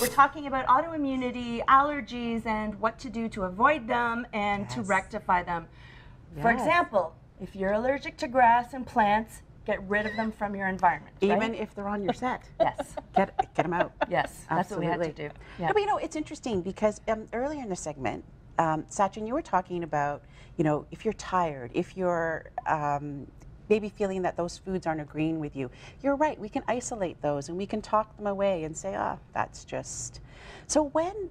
We're talking about autoimmunity, allergies, and what to do to avoid them and to rectify them. For example, if you're allergic to grass and plants, get rid of them from your environment. Even if they're on your set. Yes. Get them out. Yes, that's what we had to do. Yeah. No, but you know, it's interesting because earlier in the segment, Sachin, you were talking about, you know, if you're tired, if you're maybe feeling that those foods aren't agreeing with you, you're right, we can isolate those and we can talk them away and say, that's just. So when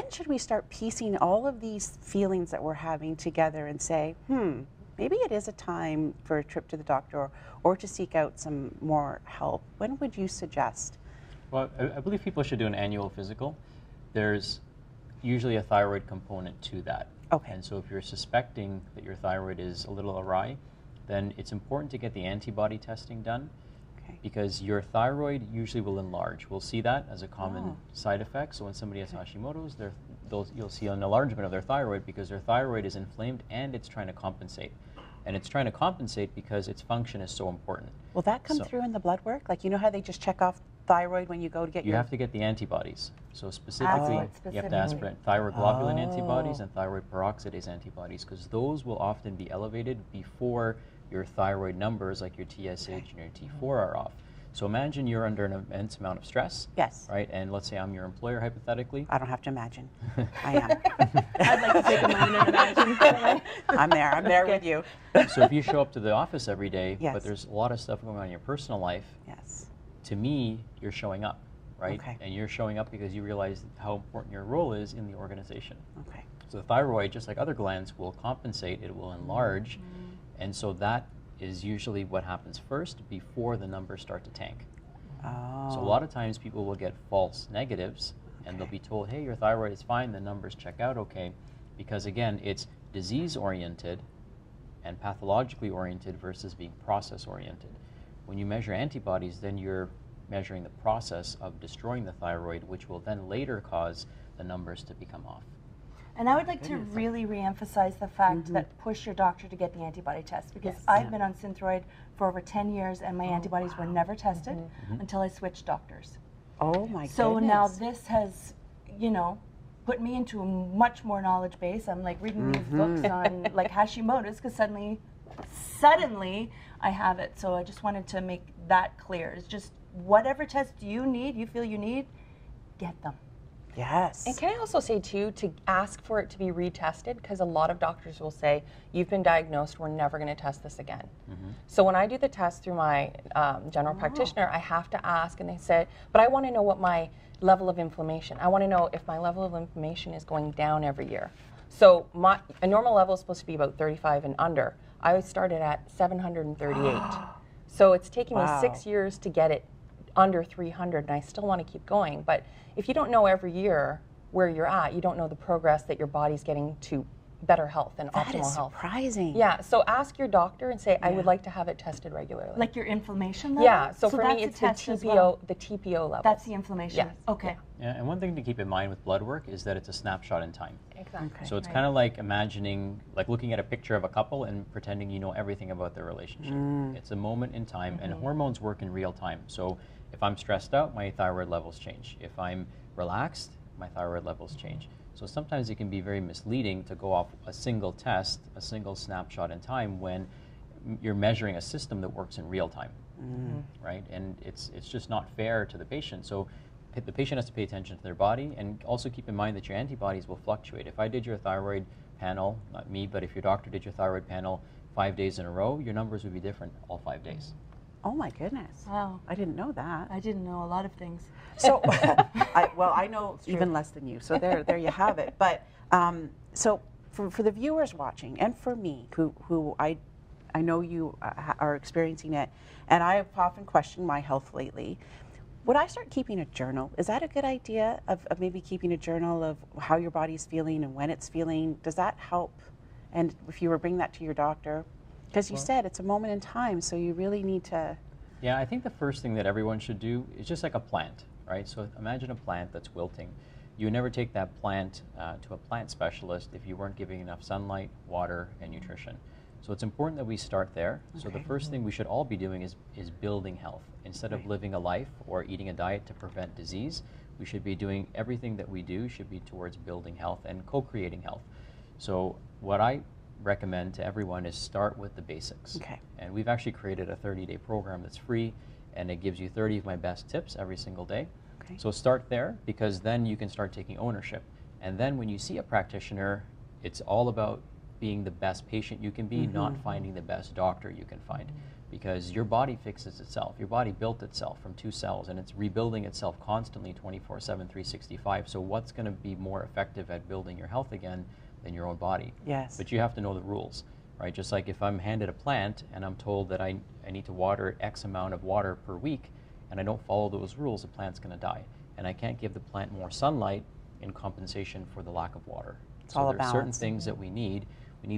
should we start piecing all of these feelings that we're having together and say, maybe it is a time for a trip to the doctor or to seek out some more help? When would you suggest? Well, I believe people should do an annual physical. There's usually a thyroid component to that. Okay. And so if you're suspecting that your thyroid is a little awry, then it's important to get the antibody testing done, because your thyroid usually will enlarge. We'll see that as a common side effect. So when somebody has Hashimotos, you'll see an enlargement of their thyroid because their thyroid is inflamed and it's trying to compensate. And it's trying to compensate because its function is so important. Will that come through in the blood work? Like, you know how they just check off thyroid when you go to get You have to get the antibodies. So specifically, you have to ask for thyroid globulin antibodies and thyroid peroxidase antibodies, because those will often be elevated before your thyroid numbers, like your TSH and your T4, are off. So imagine you're under an immense amount of stress. Yes. Right? And let's say I'm your employer, hypothetically. I don't have to imagine. I am. I'd like to take a moment and imagine. I'm there with you. So if you show up to the office every day, Yes. but there's a lot of stuff going on in your personal life, Yes. to me, you're showing up, right? Okay. And you're showing up because you realize how important your role is in the organization. Okay. So the thyroid, just like other glands, will compensate, it will enlarge, and so that is usually what happens first before the numbers start to tank. So a lot of times people will get false negatives, and they'll be told, hey, your thyroid is fine, the numbers check out okay, because again, it's disease-oriented and pathologically oriented versus being process-oriented. When you measure antibodies, then you're measuring the process of destroying the thyroid, which will then later cause the numbers to become off. And I would like to really re-emphasize the fact that push your doctor to get the antibody test, because I've been on Synthroid for over 10 years and my antibodies were never tested until I switched doctors. Oh my goodness. So now this has, you know, put me into a much more knowledge base. I'm like reading these books on like Hashimotos because suddenly I have it. So I just wanted to make that clear. It's just whatever test you feel you need, get them. Yes. And can I also say too, to ask for it to be retested, because a lot of doctors will say, you've been diagnosed, we're never going to test this again. So when I do the test through my general practitioner, I have to ask, and they say, but I want to know what my level of inflammation, I want to know if my level of inflammation is going down every year. So a normal level is supposed to be about 35 and under. I started at 738. So it's taken me 6 years to get it under 300, and I still want to keep going. But if you don't know every year where you're at, you don't know the progress that your body's getting to better health and optimal health. That is surprising. Yeah, so ask your doctor and say, I would like to have it tested regularly. Like your inflammation level? Yeah, so for me that's it's a the test as TPO, well. the TPO level. That's the inflammation. Yes. Okay. Yeah, and one thing to keep in mind with blood work is that it's a snapshot in time. Exactly. So it's kind of like imagining, like looking at a picture of a couple and pretending you know everything about their relationship. It's a moment in time, and hormones work in real time. So if I'm stressed out, my thyroid levels change. If I'm relaxed, my thyroid levels change. So sometimes it can be very misleading to go off a single test, a single snapshot in time, when you're measuring a system that works in real time, right? And it's just not fair to the patient. So the patient has to pay attention to their body, and also keep in mind that your antibodies will fluctuate. If I did your thyroid panel, not me, but if your doctor did your thyroid panel 5 days in a row, your numbers would be different all 5 days. Oh my goodness. Wow. I didn't know that. I didn't know a lot of things. So, I know even less than you. So there you have it. But so for the viewers watching, and for me, who I know you are experiencing it, and I have often questioned my health lately. Would I start keeping a journal? Is that a good idea of maybe keeping a journal of how your body's feeling and when it's feeling? Does that help? And if you were bringing that to your doctor, because you said it's a moment in time, so you really need to. Yeah, I think the first thing that everyone should do is just like a plant, right? So imagine a plant that's wilting. You would never take that plant to a plant specialist if you weren't giving enough sunlight, water, and nutrition. So it's important that we start there. So the first thing we should all be doing is building health. Instead of living a life or eating a diet to prevent disease, We should be doing everything that we do should be towards building health and co-creating health. So what I recommend to everyone is start with the basics. Okay. And we've actually created a 30-day program that's free, and it gives you 30 of my best tips every single day. Okay. So start there, because then you can start taking ownership. And then when you see a practitioner, it's all about being the best patient you can be, not finding the best doctor you can find. Because your body fixes itself. Your body built itself from 2 cells, and it's rebuilding itself constantly 24/7, 365. So what's going to be more effective at building your health again than your own body? Yes. But you have to know the rules, right? Just like if I'm handed a plant and I'm told that I need to water X amount of water per week, and I don't follow those rules, the plant's going to die. And I can't give the plant more sunlight in compensation for the lack of water. It's so all a there are certain balance. things that we need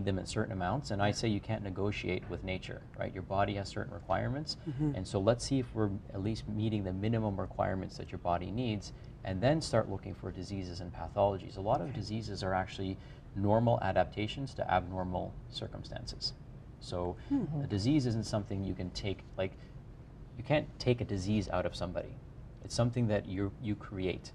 them in certain amounts, and I say you can't negotiate with nature, right? Your body has certain requirements, and so let's see if we're at least meeting the minimum requirements that your body needs, and then start looking for diseases and pathologies. A lot of diseases are actually normal adaptations to abnormal circumstances. So a disease isn't something you can take, like, you can't take a disease out of somebody. It's something that you create.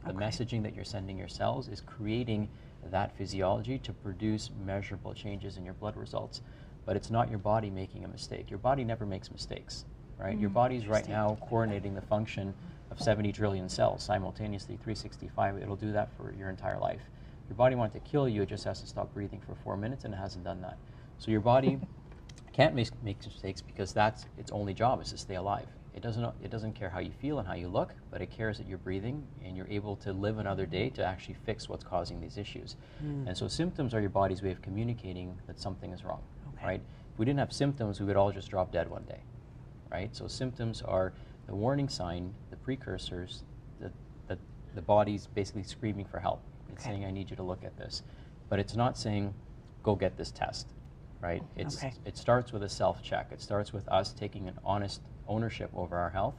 The messaging that you're sending your cells is creating that physiology to produce measurable changes in your blood results. But it's not your body making a mistake. Your body never makes mistakes, right? Your body's right now coordinating the function of 70 trillion cells simultaneously, 365. It'll do that for your entire life. Your body wanted to kill you, it just has to stop breathing for 4 minutes, and it hasn't done that. So your body can't make mistakes, because that's its only job, is to stay alive. It doesn't care how you feel and how you look, but it cares that you're breathing and you're able to live another day to actually fix what's causing these issues. And so symptoms are your body's way of communicating that something is wrong, right? If we didn't have symptoms, we would all just drop dead one day, right? So symptoms are the warning sign, the precursors, that the body's basically screaming for help. It's saying, I need you to look at this. But it's not saying, go get this test, right? It starts with a self-check. It starts with us taking an honest ownership over our health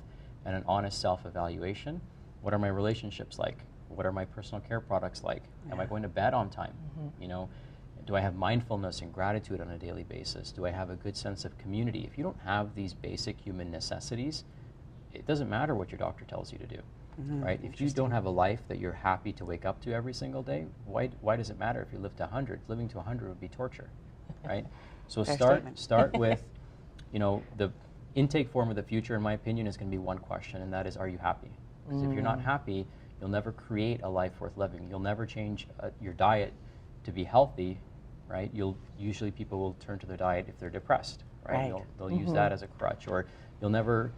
and an honest self-evaluation. What are my relationships like? What are my personal care products like? Am I going to bed on time? You know, do I have mindfulness and gratitude on a daily basis? Do I have a good sense of community? If you don't have these basic human necessities, it doesn't matter what your doctor tells you to do, right? If you don't have a life that you're happy to wake up to every single day, why does it matter if you live to 100? Living to 100 would be torture, right? So start with, you know, the intake form of the future, in my opinion, is going to be one question, and that is, are you happy? Because if you're not happy, you'll never create a life worth living. You'll never change your diet to be healthy, right? Usually people will turn to their diet if they're depressed, right? They'll use that as a crutch, or you'll never,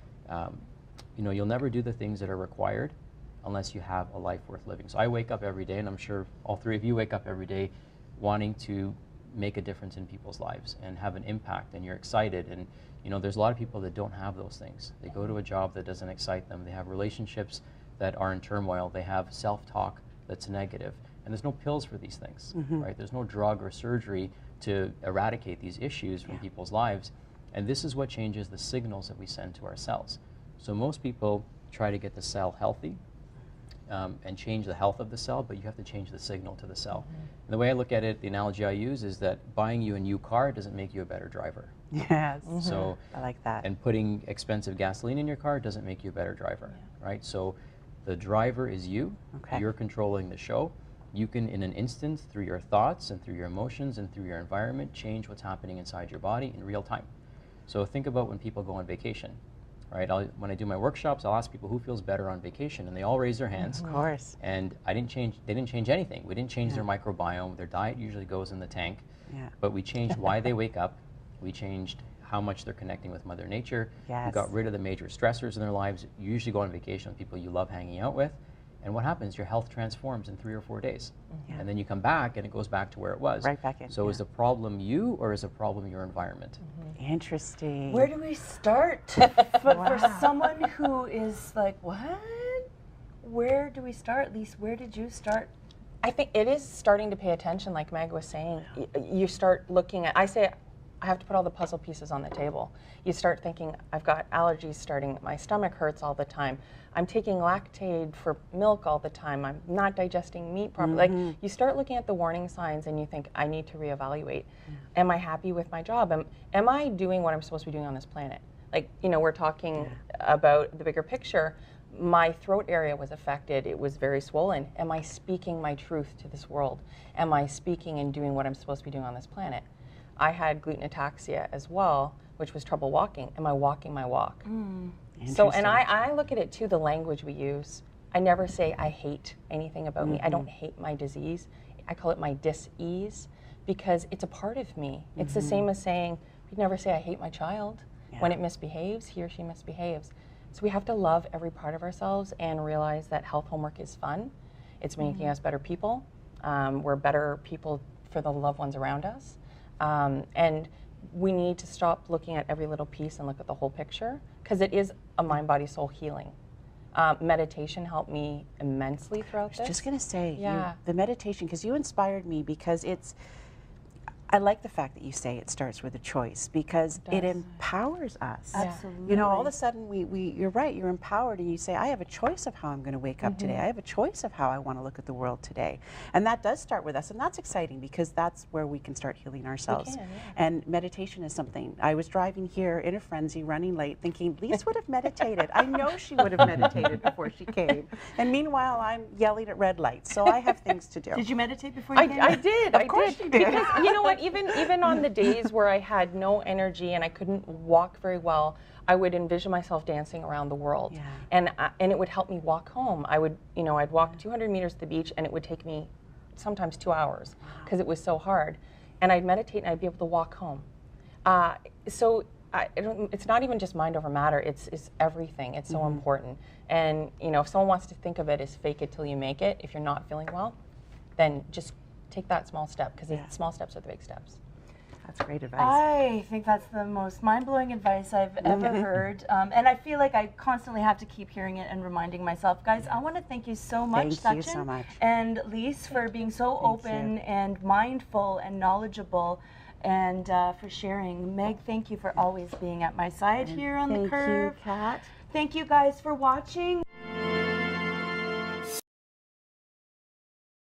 you'll never do the things that are required unless you have a life worth living. So I wake up every day, and I'm sure all 3 of you wake up every day wanting to make a difference in people's lives and have an impact, and you're excited. And you know, there's a lot of people that don't have those things. They go to a job that doesn't excite them. They have relationships that are in turmoil. They have self-talk that's negative. And there's no pills for these things, right? There's no drug or surgery to eradicate these issues from people's lives. And this is what changes the signals that we send to our cells. So most people try to get the cell healthy and change the health of the cell, but you have to change the signal to the cell. And the way I look at it, the analogy I use is that buying you a new car doesn't make you a better driver. Yes. So I like that. And putting expensive gasoline in your car doesn't make you a better driver, right? So the driver is you. You're controlling the show. You can, in an instant, through your thoughts and through your emotions and through your environment, change what's happening inside your body in real time. So think about when people go on vacation, right? When I do my workshops, I'll ask people who feels better on vacation, and they all raise their hands. Of course. And they didn't change anything. We didn't change their microbiome. Their diet usually goes in the tank. But we changed why they wake up. We changed how much they're connecting with Mother Nature. We got rid of the major stressors in their lives. You usually go on vacation with people you love hanging out with. And what happens? Your health transforms in 3 or 4 days. And then you come back and it goes back to where it was. Right back in. So is the problem you, or is the problem your environment? Interesting. Where do we start? For someone who is like, what? Where do we start? At least, where did you start? I think it is starting to pay attention, like Meg was saying. You start looking at, I say, I have to put all the puzzle pieces on the table. You start thinking, I've got allergies starting, my stomach hurts all the time. I'm taking Lactaid for milk all the time. I'm not digesting meat properly. Like, you start looking at the warning signs and you think, I need to reevaluate. Am I happy with my job? Am I doing what I'm supposed to be doing on this planet? Like, you know, we're talking about the bigger picture. my throat area was affected. It was very swollen. Am I speaking my truth to this world? Am I speaking and doing what I'm supposed to be doing on this planet? I had glutenataxia as well, which was trouble walking. Am I walking my walk? So, and I look at it too, the language we use. I never say I hate anything about me. I don't hate my disease. I call it my dis-ease, because it's a part of me. It's the same as saying, we'd never say I hate my child. When it misbehaves, he or she misbehaves. So we have to love every part of ourselves and realize that health homework is fun. It's making us better people. We're better people for the loved ones around us. And we need to stop looking at every little piece and look at the whole picture, because it is a mind, body, soul healing. Meditation helped me immensely throughout this. I was just going to say, Yeah. the meditation, because you inspired me, because I like the fact that you say it starts with a choice, because it empowers us. Absolutely. You know, all of a sudden, you're right, you're empowered, and you say, I have a choice of how I'm going to wake up today. I have a choice of how I want to look at the world today. And that does start with us, and that's exciting, because that's where we can start healing ourselves. And meditation is something. I was driving here in a frenzy, running late, thinking, Lise would have meditated. I know she would have meditated before she came. And meanwhile, I'm yelling at red lights, so I have things to do. Did you meditate before you came? I did. Of course you did. Because you know what? Even on the days where I had no energy and I couldn't walk very well, I would envision myself dancing around the world, and it would help me walk home. I would, I'd walk 200 meters to the beach, and it would take me sometimes 2 hours because it was so hard. And I'd meditate, and I'd be able to walk home. It's not even just mind over matter. It's everything. It's so important. And if someone wants to think of it as fake it till you make it, if you're not feeling well, then just take that small step, because the small steps are the big steps. That's great advice. I think that's the most mind-blowing advice I've ever heard. And I feel like I constantly have to keep hearing it and reminding myself. Guys, I want to thank you so much, Thank you Sachin so much. and Lise, for being so open and mindful and knowledgeable, and for sharing. Meg, thank you for always being at my side here on the curve. Thank you, Kat. Thank you guys for watching.